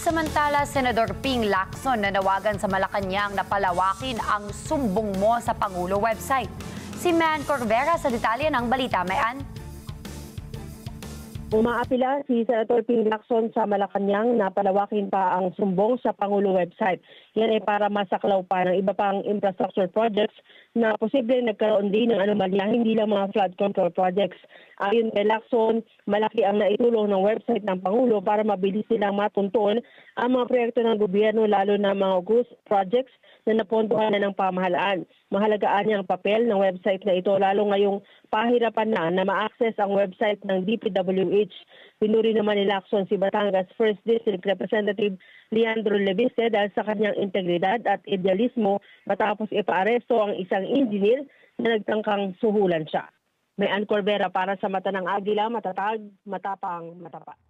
Samantala, Senador Ping Lacson nanawagan sa Malacanang na palawakin ang Sumbong Mo sa Pangulo website. Si Man Corvera sa detalye ng balita. Mayan? Umaapila si Senator Ping Lacson sa Malacanang na palawakin pa ang sumbong sa Pangulo website. Yan ay para masaklaw pa ng iba pang infrastructure projects na posible nagkaroon din ng anomalya, hindi lang mga flood control projects. Ayon kay Lacson, malaki ang naitulong ng website ng Pangulo para mabilis silang matunton ang mga proyekto ng gobyerno, lalo na mga ghost projects na napondohan na ng pamahalaan. Mahalagaan niya ang papel ng website na ito, lalo ngayong pahirapan na ma-access ang website ng DPWH. Pinuri naman ni Lacson si Batangas 1st District Representative Leandro Leviste dahil sa kanyang integridad at idealismo matapos ipaaresto ang isang engineer na nagtangkang suhulan siya. May Ann Corbera para sa Mata ng Agila, matatag, matapang, matapat.